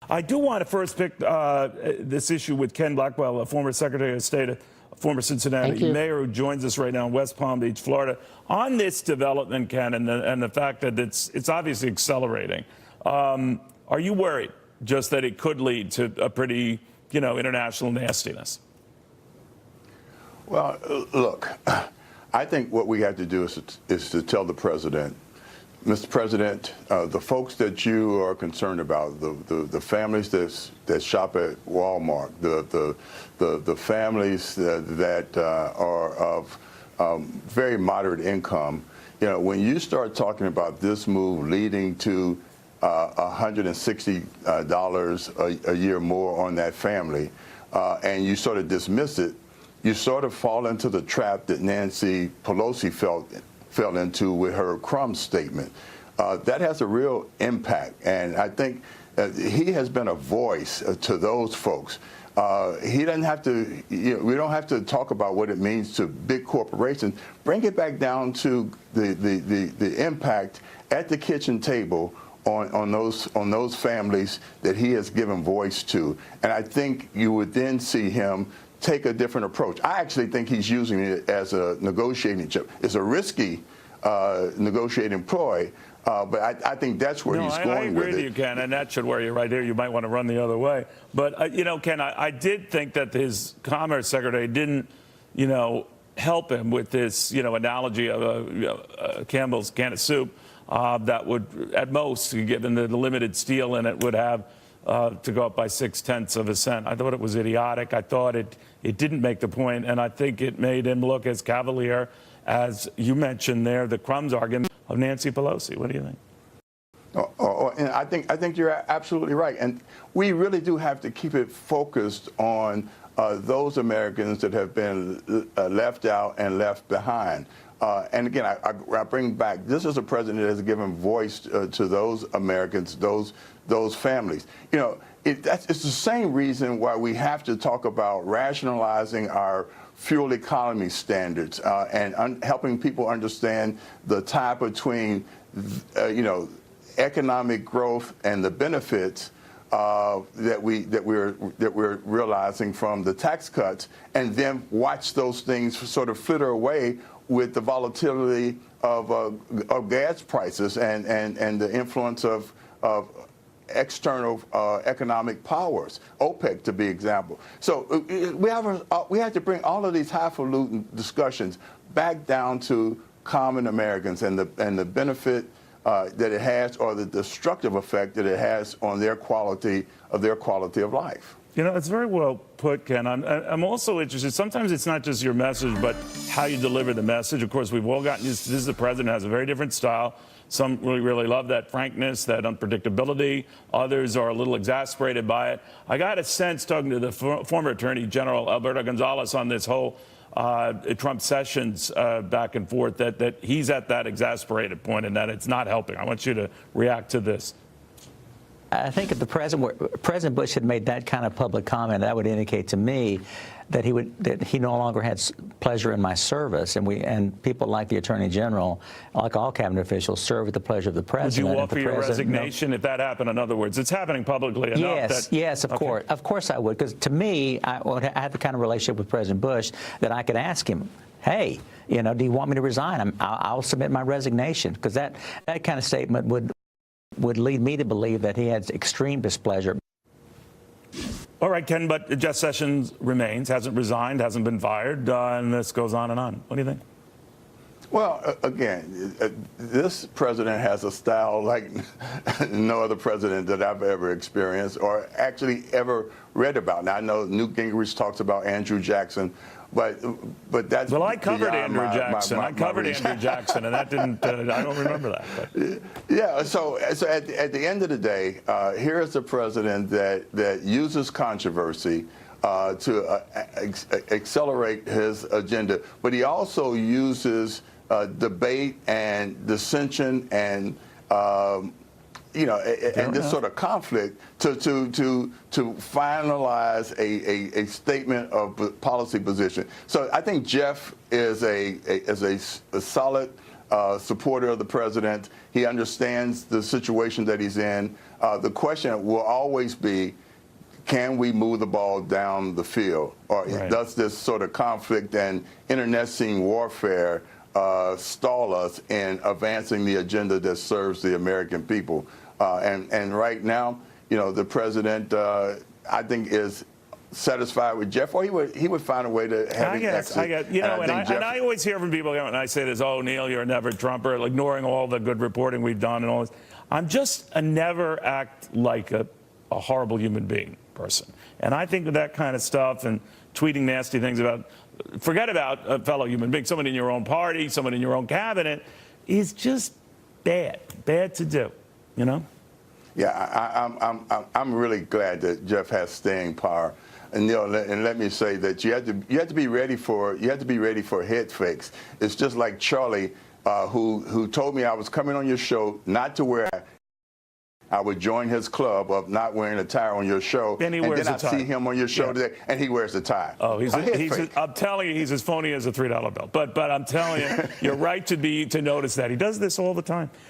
I do want to first pick this issue with Ken Blackwell, a former Secretary of State, a former Cincinnati mayor who joins us right now in West Palm Beach, Florida. On this development, Ken, and the fact that it's obviously accelerating, are you worried just that it could lead to a pretty, international nastiness? Well, look, I think what we have to do is to tell the president, Mr. President, the folks that you are concerned about, the families that shop at Walmart, the families that are of very moderate income, when you start talking about this move leading to $160 a year more on that family, and you sort of dismiss it, you sort of fall into the trap that Nancy Pelosi fell into with her crumbs statement. That has a real impact, and I think he has been a voice to those folks. He doesn't have to, we don't have to talk about what it means to big corporations. Bring it back down to the impact at the kitchen table on those families that he has given voice to. And I think you would then see him take a different approach. I actually think he's using it as a negotiating chip. It's a risky negotiating ploy, but I think that's where he's going with it. I agree with you, Ken, and that should worry you right here. You might want to run the other way. But, Ken, I did think that his Commerce Secretary didn't, help him with this, analogy of Campbell's can of soup that would, at most, given the limited steel in it, would have to go up by 0.6 of a cent. I thought it was idiotic. I thought it didn't make the point, and I think it made him look as cavalier as you mentioned there, the crumbs argument of Nancy Pelosi. What do you think? And I think you're absolutely right, and we really do have to keep it focused on those Americans that have been left out and left behind. And again, I bring back, this is a president that has given voice to those Americans, those families. It's the same reason why we have to talk about rationalizing our fuel economy standards and helping people understand the tie between, economic growth and the benefits that we're realizing from the tax cuts, and then watch those things sort of flitter away with the volatility of gas prices and the influence of external economic powers, OPEC to be example. So we have to bring all of these highfalutin discussions back down to common Americans and the benefit that it has, or the destructive effect that it has on their quality of life. It's very well put, Ken. I'm also interested, sometimes it's not just your message, but how you deliver the message. Of course, we've all gotten used to this. The president has a very different style. Some really love that frankness, that unpredictability. Others are a little exasperated by it. I got a sense, talking to the former Attorney General Alberto Gonzales on this whole Trump Sessions back and forth, that he's at that exasperated point and that it's not helping. I want you to react to this. I think if President Bush had made that kind of public comment, that would indicate to me that he no longer had pleasure in my service, and people like the Attorney General, like all cabinet officials, serve at the pleasure of the president. Would you offer your resignation if that happened? In other words, it's happening publicly enough. Yes, of course I would, because to me, I had the kind of relationship with President Bush that I could ask him, hey, do you want me to resign? I'll submit my resignation, because that kind of statement would lead me to believe that he had extreme displeasure. All right, Ken, but Jeff Sessions remains, hasn't resigned, hasn't been fired, and this goes on and on. What do you think? Well, again, this president has a style like no other president that I've ever experienced or actually ever read about. Now, I know Newt Gingrich talks about Andrew Jackson, but that's... Well, I covered Andrew Jackson. I covered Andrew Jackson, and that didn't... I don't remember that. But. Yeah, so at the end of the day, here is a president that uses controversy to accelerate his agenda, but he also uses debate and dissension and and this sort of conflict to finalize a statement of policy position. So I think Jeff is a solid supporter of the president. He understands the situation that he's in. The question will always be, can we move the ball down the field? Or Right. does this sort of conflict and internecine warfare stall us in advancing the agenda that serves the American people? And right now, you know, the president, I think, is satisfied with Jeff, or he would find a way to have I him guess, exit. you know, think and Jeff- I always hear from people, and I say this, oh, Neil, you're a never Trumper, ignoring all the good reporting we've done and all this. I'm just a never act like a horrible human being person. And I think that kind of stuff and tweeting nasty things about, forget about a fellow human being, someone in your own party, someone in your own cabinet, is just bad to do, you know? Yeah, I'm really glad that Jeff has staying power. And Neil, and let me say that you have to be ready for head fakes. It's just like Charlie, who told me I was coming on your show not to wear. I would join his club of not wearing a tie on your show, And he wears then a I tie. see him on your show today, and he wears a tie. Oh, head fake. I'm telling you, he's as phony as a $3 bill. But I'm telling you, you're right to notice that. He does this all the time.